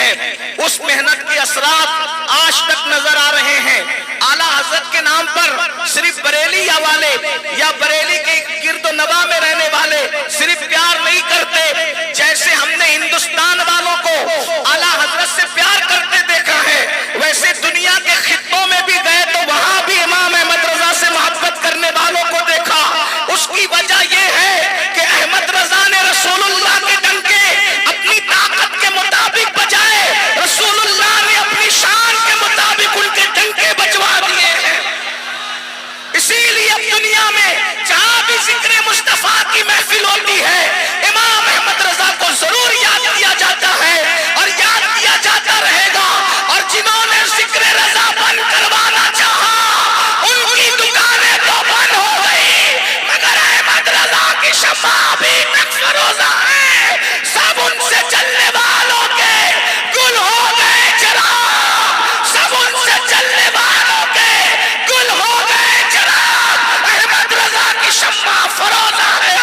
ہے اس محنت کے اثرات آج تک نظر آ رہے ہیں۔ اعلیٰ حضرت کے نام پر صرف بریلی والے یا بریلی کے گرد و نواح میں رہنے والے صرف پیار نہیں کرتے، جیسے ہم نے ہندوستان والوں کو اعلیٰ حضرت سے پیار کرتے دیکھا ہے، ویسے دنیا کے خطوں میں بھی گئے تو وہاں بھی امام احمد رضا سے محبت کرنے والوں کو دیکھا۔ اس کی وجہ یہ ہے کہ احمد رضا نے رسول اللہ کے ڈنکے اپنی طاقت کے مطابق بجائے، رسول اللہ نے اپنی شان کے مطابق ان کے ڈنکے بجوا دیے ہیں۔ اسی لیے اب دنیا میں جہاں بھی ذکر مصطفیٰ کی محفل ہوتی ہے، امام احمد رضا کو ضرور یاد کیا جاتا ہے اور یاد کیا جاتا رہے گا۔ اور جنہوں نے ذکر رضا بند کروانا چاہا ان کی دکانیں تو بند ہو گئی، مگر احمد رضا کی شمع ابھی تک فروزہ ہے۔ سب ان سے چلنے والوں کے گل ہو گئے چراغ، سب ان سے چلنے والوں کے گل ہو گئے چراغ، احمد رضا کی شمع فروزہ ہے۔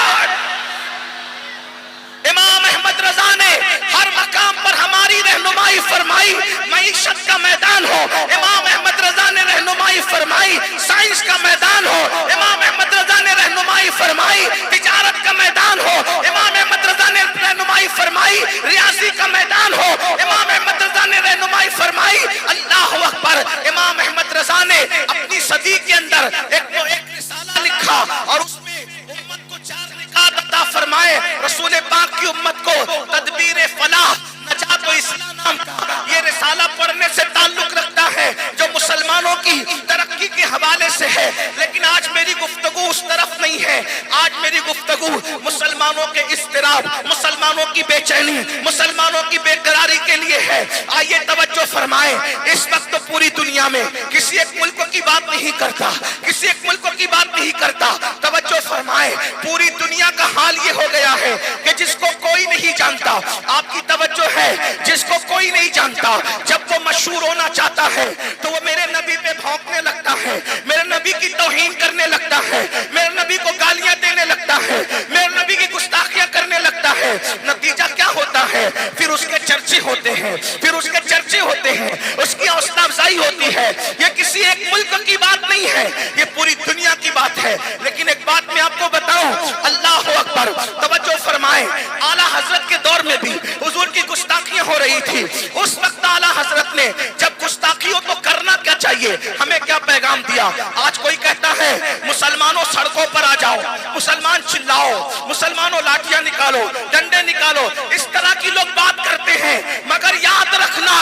امام احمد رضا نے ہر مقام پر ہماری رہنمائی فرمائی، معیشت کا میدان ہو امام احمد رضا نے رہنمائی فرمائی، سائنس کا میدان ہو امام احمد رضا نے رہنمائی فرمائی، تجارت کا میدان ہو امام احمد رضا نے رہنمائی فرمائی، ریاضی کا میدان ہو امام احمد رضا نے رہنمائی فرمائی۔ اللہ اکبر! امام احمد رضا نے اپنی صدی کے اندر ایک رسالہ لکھا اور اس میں امت کو 4 نکات عطا فرمائے۔ رسول پاک کی امت کو تدبیر فلاح، نجات و اصلاح نام کا یہ رسالہ پڑھنے سے تعلق رکھتا ہے جو مسلمانوں کی ترقی کے حوالے سے ہے، لیکن آج میری گفتگو اس طرف نہیں ہے۔ آج میری گفتگو مسلمانوں کے اضطراب، مسلمانوں کی بے چینی، مسلمانوں کی بے قراری کے لیے ہے۔ آئیے توجہ فرمائیں، اس وقت تو پوری دنیا میں کسی ایک ملک کی بات نہیں کرتا، کسی ایک ملک کی بات نہیں کرتا۔ توجہ فرمائیں، پوری دنیا کا حال یہ ہو گیا ہے کہ جس کو کوئی نہیں جانتا، آپ کی توجہ ہے، جس کو کوئی نہیں جانتا، جب وہ مشہور ہونا چاہتا ہے تو وہ میرے نبی پہ بھونکنے لگتا ہے، میرے نبی کی توہین کرنے لگتا ہے، میرے نبی کو گالیاں دینے لگتا ہے، میرے نبی کی گستاخیاں کرنے لگتا ہے۔ نتیجہ کیا ہوتا ہے؟ پھر اس کے چرچے ہوتے ہیں، پھر اس کے چرچے ہوتے ہیں، اس کی حوصلہ افزائی ہوتی ہے۔ یہ کسی ایک ملک کی بات نہیں ہے، یہ پوری دنیا کی بات ہے۔ لیکن ایک بات میں آپ کو بتاؤں، اللہ اکبر! توجہ فرمائیں، اعلیٰ حضرت کے دور میں بھی حضور کی گستاخیاں ہو رہی تھی۔ اس وقت اعلیٰ حضرت نے جب گستاخیوں تو کرنا کیا چاہیے، ہمیں کیا پیغام دیا؟ آج کوئی کہتا ہے مسلمانوں سڑکوں پر آ جاؤ، مسلمان چلاؤ، مسلمانوں لاٹھیاں نکالو، ڈنڈے نکالو، اس طرح کی لوگ بات کرتے ہیں، مگر یاد رکھنا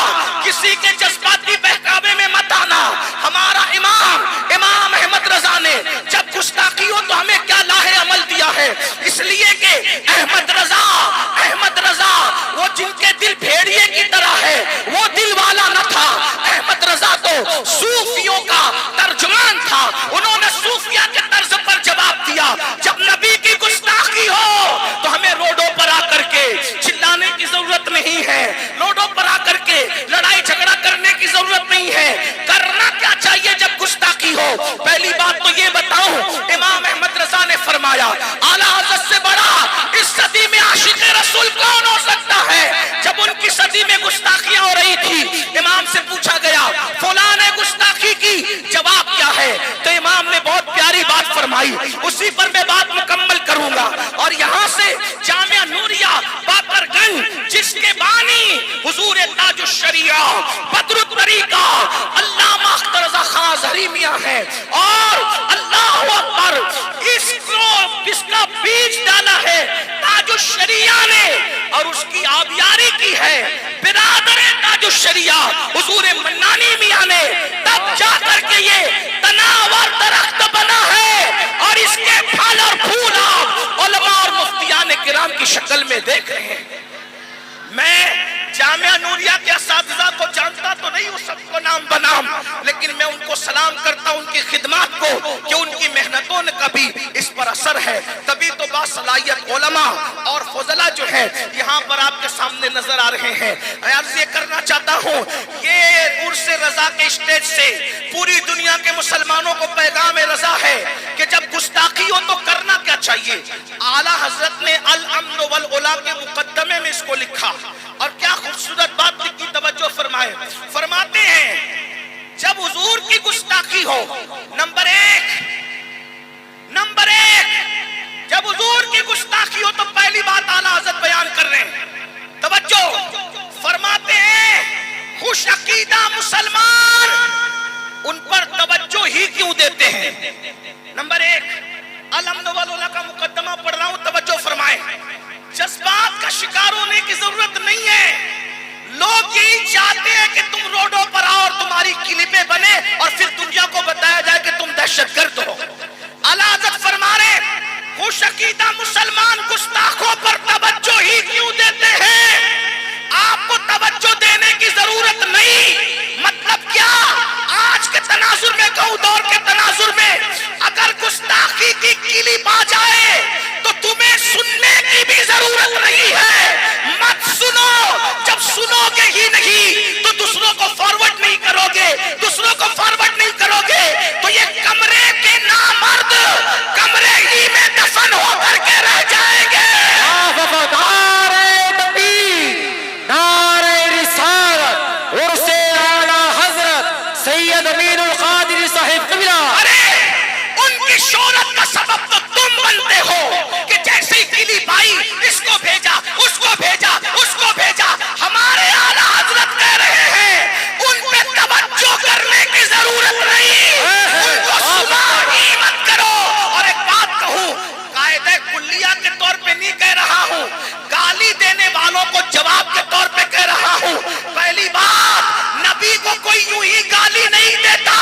کسی کے جذباتی بہکاوے میں مت آنا۔ ہمارا امام احمد رضا نے جب گستاخی ہو تو ہمیں کیا لاہ عمل دیا ہے، اس لیے کہ احمد رضا وہ جن کے دل بھیڑیے کی طرح ہے، وہ دل والا نہ تھا۔ احمد رضا تو صوفیوں کا ترجمان تھا، انہوں نے صوفیہ کے طرز پر جواب دیا۔ جب نبی کی گستاخی ہو تو ہمیں روڈوں پر آ کر کے چلانے کی ضرورت نہیں ہے، روڈوں پر آ کر کے لڑائی جھگڑا کرنے کی ضرورت نہیں ہے۔ کرنا کیا چاہیے جب گستاخی ہو؟ پہلی بات تو یہ بتاؤں، امام احمد رضا نے فرمایا اعلیٰ حضرت سے بڑا اس صدی میں عاشق رسول کون ہو سکتا ہے؟ جب ان کی صدی میں گستاخیاں ہو رہی تھی، امام سے پوچھا گیا فلاں نے گستاخی کی، جواب کیا ہے؟ تو امام نے بہت پیاری بات فرمائی، اسی پر میں بات مکمل کروں گا۔ اور یہاں سے جامعہ نوریہ باقر گنج، جس کے بانی حضور تاج الشریعہ بدر الطریقہ علامہ اختر رضا خان ظہری میاں ہے، اور اللہ اکبر اس کا بیج ڈالا ہے تاج الشریعہ نے اور اس کی آبیاری کی ہے برادر تاج الشریعہ حضور منانی میاں نے، تب جا کر کے یہ تناور درخت بنا ہے اور اس کے پھل اور پھول آپ علماء اور مفتیان کرام کی شکل میں دیکھ رہے ہیں۔ میں جامعہ نوریہ کے اساتذہ کو جانتا تو نہیں ہوں سب کو نام بنام، لیکن میں ان کو سلام کرتا ہوں، ان کی خدمات کو، کہ ان کی محنتوں کا بھی اس پر اثر ہے، تبھی تو باصلاحیت علماء اور فضلہ جو ہے یہاں پر آپ کے سامنے نظر آ رہے ہیں۔ عرض یہ کرنا چاہتا ہوں، یہ عرس رضا کے اسٹیج سے پوری دنیا کے مسلمانوں کو پیغام رضا ہے کہ جب گستاخی ہو تو کرنا کیا چاہیے۔ اعلیٰ حضرت نے الامن والعلا کے مقدمے میں اس کو لکھا، اور کیا خوبصورت بات لکھی۔ فرماتے ہیں جب حضور کی گستاخی ہو، نمبر ایک جب حضور کی گستاخی ہو تو پہلی بات اعلیٰ حضرت بیان کر رہے ہیں، توجہ فرماتے ہیں خوش عقیدہ مسلمان ان پر توجہ ہی کیوں دیتے ہیں؟ نمبر ایک، الحمد للہ کا مقدمہ پڑھ رہا ہوں، توجہ فرمائیں۔ جذبات کا شکار ہونے کی ضرورت نہیں ہے، لوگ یہی چاہتے ہیں کہ تم روڈوں پر آؤ اور تمہاری کلپیں بنے اور پھر دنیا کو بتایا جائے کہ تم دہشت گرد ہو۔ اعلیٰ حضرت فرما رہے خوش عقیدہ مسلمان گستاخوں پر توجہ ہی کیوں دیتے ہیں؟ آپ کو توجہ دینے کی ضرورت نہیں۔ مطلب کیا؟ آج کے تناظر میں کہوں، دور کے تناظر میں اگر گستاخی کی کلپ آ جائے تو تمہیں سننے کی بھی ضرورت نہیں ہے، مت سنو۔ جب سنو گے ہی نہیں تو دوسروں کو فارورڈ نہیں کرو گے، تو یہ کمرے کے نامرد کمرے ہی میں دفن ہو کر کے رہ جائیں گے۔ سید امین القادری صاحب قبلہ، ارے ان کی شہرت کا سبب تو تم بنتے ہو کہ جیسے ہی کلپ آئی اس کو بھیجا، اس کو بھیجا، اس کو بھیجا۔ ہمارے اعلیٰ حضرت کہہ رہے ہیں ان پہ توجہ کرنے کی ضرورت نہیں، ان کو سنا ہی مت کرو۔ اور ایک بات کہوں، قاعدہ کلیہ کے طور پہ نہیں کہہ رہا ہوں، گالی دینے والوں کو جواب کے طور پہ کہہ رہا ہوں۔ پہلی بات، نبی کو کوئی یوں ہی گالی نہیں دیتا،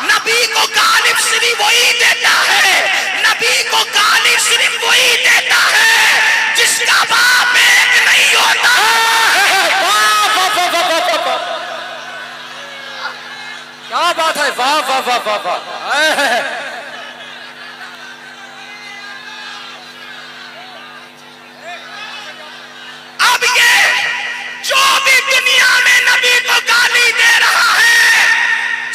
نبی کو گالی صرف وہی دیتا ہے، نبی کو گالی صرف وہی دیتا ہے جس کا باپ ایک نہیں ہوتا۔ کیا بات ہے، واہ واہ واہ واہ واہ۔ اب یہ جو بھی دنیا میں نبی کو گالی دے رہا ہے،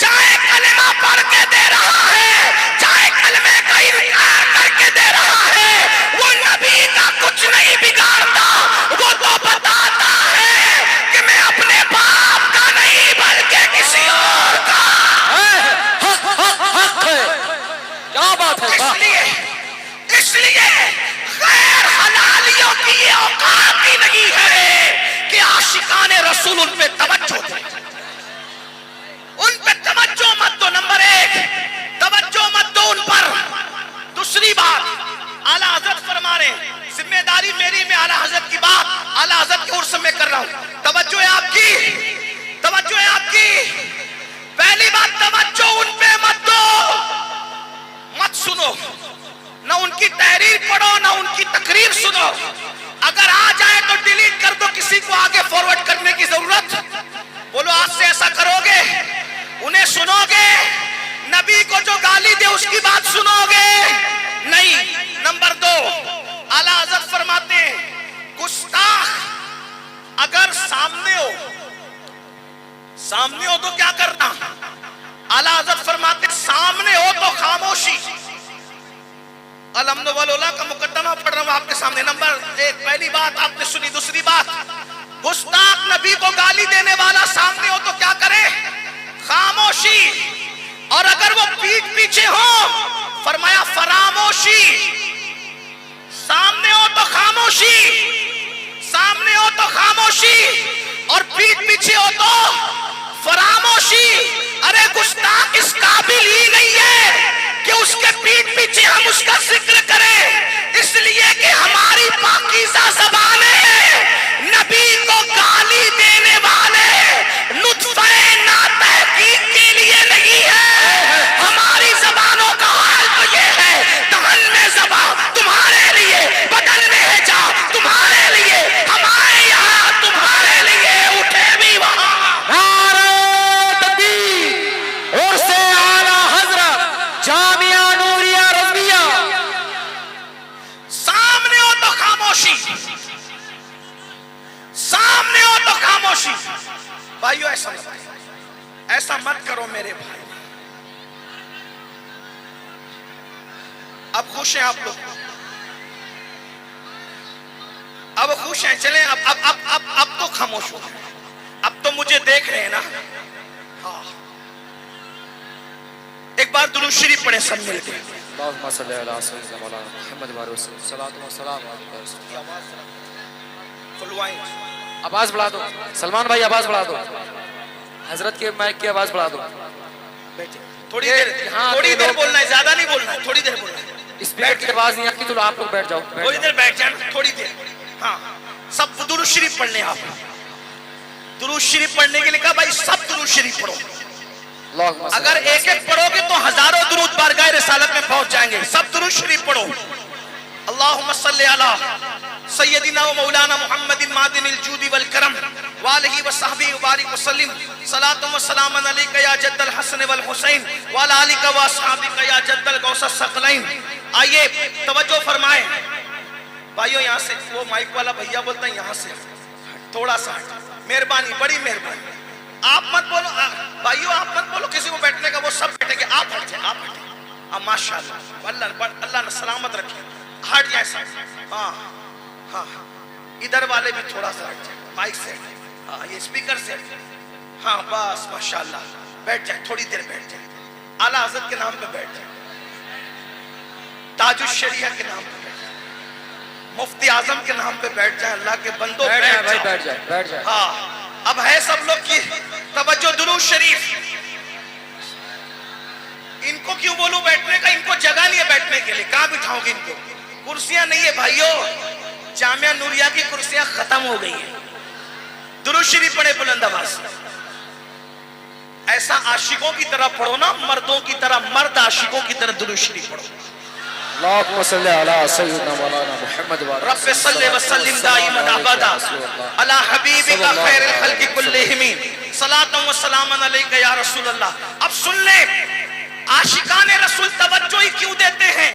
چاہے کلمہ پڑھ کے دے رہا ہے، چاہے کلمے کا انکار کر کے دے رہا ہے، وہ نبی کا کچھ نہیں بگاڑتا، وہ تو بتاتا ہے کہ میں اپنے باپ کا نہیں بلکہ کسی اور کا۔ کیا بات ہے، اس لیے غیر حلالیوں کی یہ اوقات ہی نہیں ہے کہ عاشقان رسول ان پہ توجہ دے، ان پہ توجہ مت دو۔ نمبر ایک، توجہ مت دو ان پر۔ دوسری بات، اعلیٰ حضرت فرما رہے ہیں، ذمہ داری میری، میں اعلیٰ حضرت کی بات اعلیٰ حضرت کے عرص میں کر رہا ہوں۔ توجہ ہے آپ کی، توجہ ہے آپ کی۔ پہلی بات، توجہ ان پہ مت دو، مت سنو، نہ ان کی تحریر پڑھو نہ ان کی تقریر سنو۔ اگر آ جائے تو ڈیلیٹ کر دو، کسی کو آگے فارورڈ کرنے کی ضرورت۔ بولو آج سے ایسا کرو گے، انہیں سنو گے، نبی کو جو گالی دے اس کی بات سنو گے نہیں۔ نمبر دو، اعلیٰ حضرت فرماتے ہیں گستاخ اگر سامنے ہو تو کیا کرنا؟ اعلیٰ حضرت فرماتے ہیں سامنے ہو تو خاموشی۔ الحمد للہ کا مقدمہ پڑھ رہا ہوں آپ کے سامنے۔ نمبر ایک، پہلی بات آپ نے سنی۔ دوسری بات، گستاخ نبی کو گالی دینے والا سامنے ہو تو کیا کرے؟ خاموشی۔ اور اگر وہ پیٹھ پیچھے ہو، فرمایا فراموشی۔ سامنے ہو تو خاموشی، سامنے ہو تو خاموشی، اور پیٹھ پیچھے ہو تو فراموشی۔ ارے گستاخ اس قابل ہی نہیں ہے کہ اس کے پیٹھ پیچھے ہم اس کا ذکر کریں، اس لیے کہ ہماری پاکیزہ زبان ہے۔ نبی کو گالی دینے والے نطفہ ناتحقیق کے لیے نہیں ہے۔ ہماری زبانوں کا حال تو یہ ہے، دہن میں زبان تمہارے لیے، بدن میں ہے جا تمہارے لیے، ہمارے یہاں تمہارے لیے، اٹھے بھی وہاں۔ جامعہ نوریہ رضویہ، سامنے ہو تو خاموشی، سامنے ہو تو خاموشی۔ بھائیو ایسا مت کرو میرے بھائی۔ اب خوش ہیں آپ لوگ، اب خوش ہیں، چلیں اب تو خاموش ہو، اب تو مجھے دیکھ رہے ہیں نا. ہاں ایک بار درود شریف پڑھیں سب مل کے. اللهم صل على سيدنا مولانا محمد وعلى آله الصلاة والسلام علیہ. کھلوائیں. آواز بڑھا دو سلمان بھائی, آواز بڑھا دو. حضرت کے مائک کی آواز بڑھا دو. تھوڑی دیر بولنا ہے, زیادہ نہیں بولنا ہے, تھوڑی دیر بولنا ہے. اسپیکر کی آواز نہیں آتی تو آپ لوگ بیٹھ جاؤ. تھوڑی دیر بیٹھ جائیں, تھوڑی دیر. ہاں سب درود شریف پڑھنے. آپ درود شریف پڑھنے کے لیے کہا بھائی سب درود شریف پڑھو. اگر ایک ایک پڑھو گے تو ہزاروں درود بارگاہ رسالت میں پہنچ جائیں گے. سب درود شریف پڑھو. اللہم صلی علی سیدنا و مولانا محمد معدن الجود والکرم وآلہ وصحبہ وبارک وسلم. صلاۃ و سلام علیک یا جد الحسن والحسین وعلی آلک و اصحابک یا جد الغوث الثقلین. آئیے توجہ فرمائیں بھائیو. یہاں سے وہ مائک والا بھیا بولتا ہے یہاں سے تھوڑا سا مہربانی, بڑی مہربانی. آپ مت بولو بھائیو, آپ مت بولو کسی کو بیٹھنے کا, وہ سب بیٹھیں گے. آپ ہٹ جائیں, آپ ہٹیں. ماشاءاللہ اللہ نے سلامت رکھے. ہٹ جائیں سب. ہاں ہاں ادھر والے بھی تھوڑا سا ہٹ جائیں. مائک سے ہاں, یہ اسپیکر سے ہاں بس ماشاءاللہ. بیٹھ جائیں, تھوڑی دیر بیٹھ جائیں. اعلیٰ حضرت کے نام پہ بیٹھ جائیں, تاج الشریعہ کے نام پہ بیٹھ جائیں, مفتی اعظم کے نام پہ بیٹھ جائیں. اللہ کے بندوں بیٹھ جائے. ہاں اب ہے سب لوگ کی توجہ. درود شریف. ان کو کیوں بولوں بیٹھنے کا, ان کو جگہ نہیں ہے بیٹھنے کے لیے. کہاں بٹھاؤں گے ان کو؟ کرسیاں نہیں ہے بھائیو. جامعہ نوریہ کی کرسیاں ختم ہو گئی ہیں. درود شریف پڑھے بلند آواز. ایسا عاشقوں کی طرح پڑھو نا, مردوں کی طرح, مرد عاشقوں کی طرح درود شریف پڑھو. اللهم صل على سيدنا مولانا محمد وعلى رب صلی وسلم دائما ابدا علی حبیبک خیر الخلق کلہم صلاۃ و سلام علیک یا رسول اللہ. اب سن لیں, عاشقان رسول توجہ ہی کیوں دیتے ہیں؟